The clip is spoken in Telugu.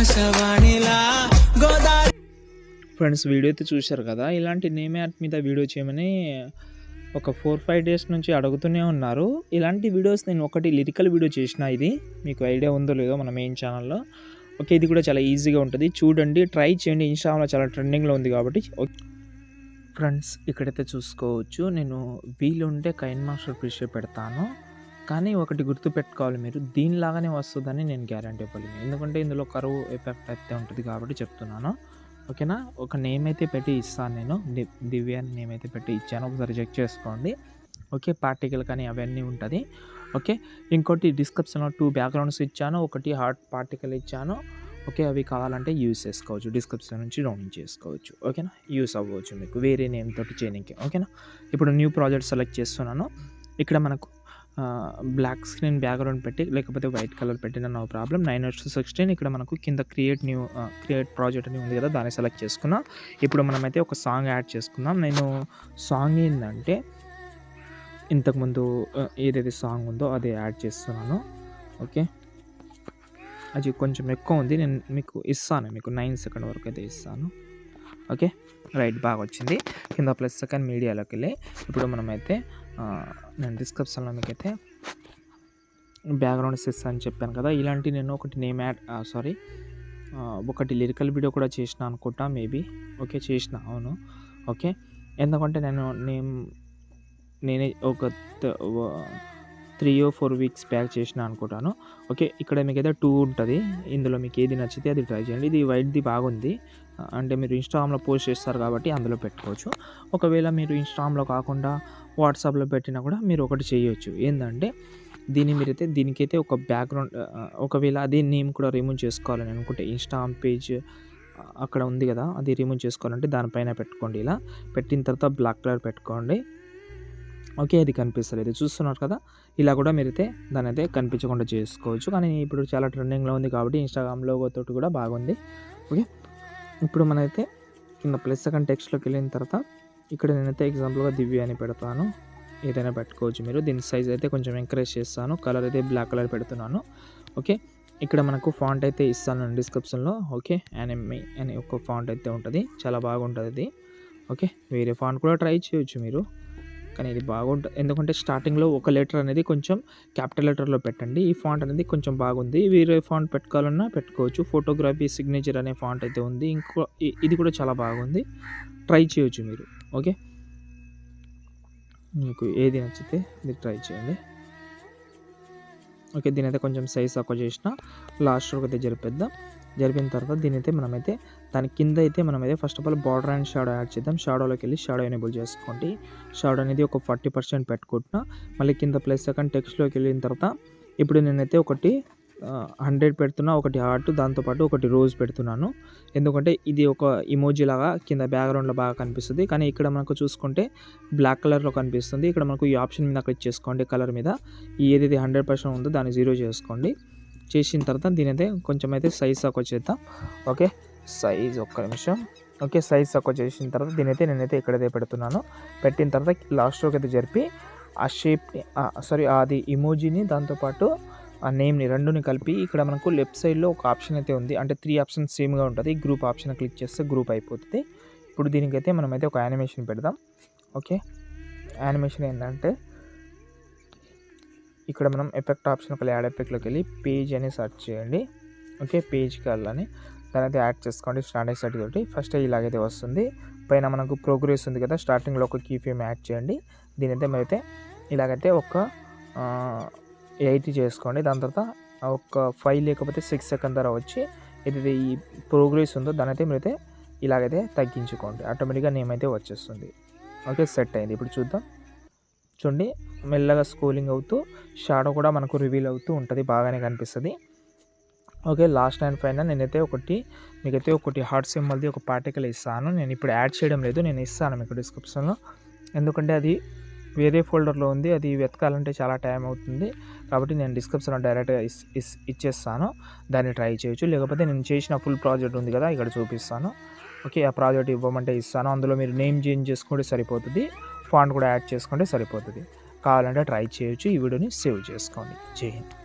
ఆకాశవాణిలా గోదావరి. ఫ్రెండ్స్, వీడియో అయితే చూశారు కదా. ఇలాంటి నేమ్ యాప్ మీద వీడియో చేయమని ఒక 4-5 డేస్ నుంచి అడుగుతూనే ఉన్నారు. ఇలాంటి వీడియోస్ నేను ఒకటి లిరికల్ వీడియో చేసిన, ఇది మీకు ఐడియా ఉందో లేదో మన మెయిన్ ఛానల్లో. ఓకే, ఇది కూడా చాలా ఈజీగా ఉంటుంది, చూడండి, ట్రై చేయండి. ఇన్స్టాగ్రామ్లో చాలా ట్రెండింగ్లో ఉంది కాబట్టి. ఫ్రెండ్స్, ఇక్కడైతే చూసుకోవచ్చు, నేను వీలుంటే కైన్మాస్టర్ ప్రీషియర్ పెడతాను. కానీ ఒకటి గుర్తుపెట్టుకోవాలి, మీరు దీనిలాగానే వస్తుందని నేను గ్యారంటీ ఇవ్వలేను, ఎందుకంటే ఇందులో కరువు ఎఫెక్ట్ అయితే ఉంటుంది కాబట్టి చెప్తున్నాను. ఓకేనా, ఒక నేమ్ అయితే పెట్టి ఇస్తాను నేను, దివ్య అని నేమ్ అయితే పెట్టి ఇచ్చాను, ఒకసారి చెక్ చేసుకోండి. ఓకే, పార్టికల్ కానీ అవన్నీ ఉంటుంది. ఓకే, ఇంకోటి డిస్క్రిప్షన్లో 2 బ్యాక్గ్రౌండ్స్ ఇచ్చాను, ఒకటి హార్ట్ పార్టికల్ ఇచ్చాను. ఓకే, అవి కావాలంటే యూస్ చేసుకోవచ్చు, డిస్క్రిప్షన్ నుంచి డౌన్లోడ్ చేసుకోవచ్చు. ఓకేనా, యూస్ అవ్వచ్చు మీకు వేరే నేమ్ తోటి చేయడానికి. ఓకేనా, ఇప్పుడు న్యూ ప్రాజెక్ట్ సెలెక్ట్ చేస్తున్నాను. ఇక్కడ మనకు బ్లాక్ స్క్రీన్ బ్యాక్గ్రౌండ్ పెట్టి లేకపోతే వైట్ కలర్ పెట్టిన నో ప్రాబ్లం. 9:16 ఇక్కడ మనకు కింద క్రియేట్ ప్రాజెక్ట్ అని ఉంది కదా, దాన్ని సెలెక్ట్ చేసుకున్నా. ఇప్పుడు మనమైతే ఒక సాంగ్ యాడ్ చేసుకుందాం. నేను సాంగ్ ఏంటంటే ఇంతకుముందు ఏదైతే సాంగ్ ఉందో అది యాడ్ చేస్తున్నాను. ఓకే, అది కొంచెం ఎక్కువ ఉంది, నేను మీకు ఇస్తాను, మీకు 9 సెకండ్ వరకు అయితే ఇస్తాను. ఓకే, రైట్, బాగా వచ్చింది. కింద +2 మీడియాలోకి వెళ్ళి ఇప్పుడు మనమైతే నేను డిస్క్రిప్షన్లో మీకైతే బ్యాక్గ్రౌండ్స్ ఇస్తా అని చెప్పాను కదా. ఇలాంటి నేను ఒకటి నేమ్ యాడ్ ఒకటి లిరికల్ వీడియో కూడా చేసిన అనుకుంటా, మేబీ. ఓకే, చేసిన, అవును. ఓకే, ఎందుకంటే నేనే ఒక 3 or 4 వీక్స్ బ్యాక్ చేసిన అనుకుంటాను. ఓకే, ఇక్కడ మీకైతే 2 ఉంటుంది, ఇందులో మీకు ఏది నచ్చితే అది ట్రై చేయండి. ఇది వైట్ది బాగుంది, అంటే మీరు ఇన్స్టాగ్రామ్లో పోస్ట్ చేస్తారు కాబట్టి అందులో పెట్టుకోవచ్చు. ఒకవేళ మీరు ఇన్స్టాగ్రామ్లో కాకుండా వాట్సాప్లో పెట్టినా కూడా మీరు ఒకటి చేయొచ్చు. ఏంటంటే దీనికైతే ఒక బ్యాక్గ్రౌండ్, ఒకవేళ అదే నేమ్ కూడా రిమూవ్ చేసుకోవాలని అనుకుంటే ఇన్స్టాగ్రామ్ పేజ్ అక్కడ ఉంది కదా, అది రిమూవ్ చేసుకోవాలంటే దానిపైన పెట్టుకోండి. ఇలా పెట్టిన తర్వాత బ్లాక్ కలర్ పెట్టుకోండి. ఓకే, అది కనిపిస్తలేదు, చూస్తున్నారు కదా. ఇలా కూడా మీరైతే దాని అయితే కనిపించకుండా చేసుకోవచ్చు. కానీ ఇప్పుడు చాలా ట్రెండింగ్లో ఉంది కాబట్టి ఇన్స్టాగ్రామ్ లోగోతో కూడా బాగుంది. ఓకే, ఇప్పుడు మనైతే కింద +2 టెక్స్ట్లోకి వెళ్ళిన తర్వాత ఇక్కడ నేనైతే ఎగ్జాంపుల్గా దివ్య అని పెడతాను, ఏదైనా పెట్టుకోవచ్చు మీరు. దీని సైజ్ అయితే కొంచెం ఎంకరేజ్ చేస్తాను, కలర్ అయితే బ్లాక్ కలర్ పెడుతున్నాను. ఓకే, ఇక్కడ మనకు ఫాంట్ అయితే ఇస్తాను డిస్క్రిప్షన్లో. ఓకే, యానిమీ అని ఒక ఫాంట్ అయితే ఉంటుంది, చాలా బాగుంటుంది ఇది. ఓకే, వేరే ఫాంట్ కూడా ట్రై చేయొచ్చు మీరు, కానీ ఇది బాగుంటుంది ఎందుకంటే స్టార్టింగ్లో ఒక లెటర్ అనేది కొంచెం క్యాపిటల్ లెటర్లో పెట్టండి. ఈ ఫాంట్ అనేది కొంచెం బాగుంది, వేరే ఫాంట్ పెట్టుకోవాలన్నా పెట్టుకోవచ్చు. ఫోటోగ్రఫీ సిగ్నేచర్ అనే ఫాంట్ అయితే ఉంది, ఇది కూడా చాలా బాగుంది, ట్రై చేయొచ్చు మీరు. ఓకే, మీకు ఏది నచ్చితే ఇది ట్రై చేయండి. ఓకే, దీని అయితే కొంచెం సైజ్ తక్కువ చేసిన, లాస్ట్ వరకు అయితే జరిపిన తర్వాత దీనైతే మనమైతే దాని కింద అయితే మనమైతే first of all border and shadow add చేద్దాం. షాడోలోకి వెళ్ళి షాడో ఎనేబుల్ చేసుకోండి. షాడో అనేది ఒక 40% పెట్టుకుంటున్నా. మళ్ళీ కింద +2 టెక్స్ట్లోకి వెళ్ళిన తర్వాత ఇప్పుడు నేనైతే ఒకటి 100 పెడుతున్నా, ఒకటి హార్ట్, దాంతోపాటు ఒకటి రోజ్ పెడుతున్నాను. ఎందుకంటే ఇది ఒక ఇమోజీ లాగా కింద బ్యాక్గ్రౌండ్లో బాగా కనిపిస్తుంది, కానీ ఇక్కడ మనకు చూసుకుంటే బ్లాక్ కలర్లో కనిపిస్తుంది. ఇక్కడ మనకు ఈ ఆప్షన్ మీద క్లిక్ చేసుకోండి, కలర్ మీద ఏదైతే 100% ఉందో దాన్ని 0 చేసుకోండి. చేసిన తర్వాత దీనైతే కొంచెం అయితే సైజ్ తక్కువ చేద్దాం. ఓకే, సైజ్ ఒక్క నిమిషం. ఓకే, సైజ్ తక్కువ చేసిన తర్వాత దీనైతే నేనైతే ఇక్కడైతే పెడుతున్నాను. పెట్టిన తర్వాత లాస్ట్ వరకు అయితే జరిపి ఆ షేప్ని అది ఇమోజీని దాంతోపాటు ఆ నేమ్ని రెండుని కలిపి ఇక్కడ మనకు లెఫ్ట్ సైడ్లో ఒక ఆప్షన్ అయితే ఉంది, అంటే 3 ఆప్షన్స్ సేమ్గా ఉంటుంది. గ్రూప్ ఆప్షన్ క్లిక్ చేస్తే గ్రూప్ అయిపోతుంది. ఇప్పుడు దీనికైతే మనమైతే ఒక యానిమేషన్ పెడదాం. ఓకే, యానిమేషన్ ఏంటంటే ఇక్కడ మనం ఎఫెక్ట్ ఆప్షన్కి యాడ్ ఎఫెక్ట్లోకి వెళ్ళి పేజ్ అని సెర్చ్ చేయండి. ఓకే, పేజ్కి వెళ్ళని దాని అయితే యాడ్ చేసుకోండి స్టాండర్డ్ సెట్ తోటి. ఫస్ట్ ఇలాగైతే వస్తుంది, పైన మనకు ప్రోగ్రెస్ ఉంది కదా, స్టార్టింగ్లో ఒక కీ ఫ్రేమ్ యాడ్ చేయండి. దీనైతే మీరైతే ఇలాగైతే ఒక 80 చేసుకోండి. దాని తర్వాత ఒక 5 లేకపోతే 6 సెకండ్ ధర వచ్చి ఏదైతే ఈ ప్రోగ్రెస్ ఉందో దాని అయితే మీరైతే ఇలాగైతే తగ్గించుకోండి, ఆటోమేటిక్గా నేమ్ అయితే వచ్చేస్తుంది. ఓకే, సెట్ అయింది. ఇప్పుడు చూడండి, మెల్లగా స్క్రోలింగ్ అవుతూ షాడో కూడా మనకు రివీల్ అవుతూ ఉంటుంది, బాగానే కనిపిస్తుంది. ఓకే, లాస్ట్ అండ్ ఫైనల్ నేనైతే మీకైతే ఒకటి హార్ట్ సింబల్ది ఒక పార్టికల్ ఇస్తాను. నేను ఇప్పుడు యాడ్ చేయడం లేదు, నేను ఇస్తాను మీకు డిస్క్రిప్షన్లో, ఎందుకంటే అది వేరే ఫోల్డర్లో ఉంది, అది వెతకాలంటే చాలా టైం అవుతుంది కాబట్టి నేను డిస్క్రిప్షన్లో డైరెక్ట్గా ఇచ్చేస్తాను, దాన్ని ట్రై చేయొచ్చు. లేకపోతే నేను చేసిన ఫుల్ ప్రాజెక్ట్ ఉంది కదా, ఇక్కడ చూపిస్తాను. ఓకే, ఆ ప్రాజెక్ట్ ఇవ్వమంటే ఇస్తాను, అందులో మీరు నేమ్ చేంజ్ చేసుకుంటే సరిపోతుంది, ఫాంట్ కూడా యాడ్ చేసుకుంటే సరిపోతుంది. కావాలంటే ట్రై చేయొచ్చు. ఈ వీడియోని సేవ్ చేసుకోండి. జై హింద్.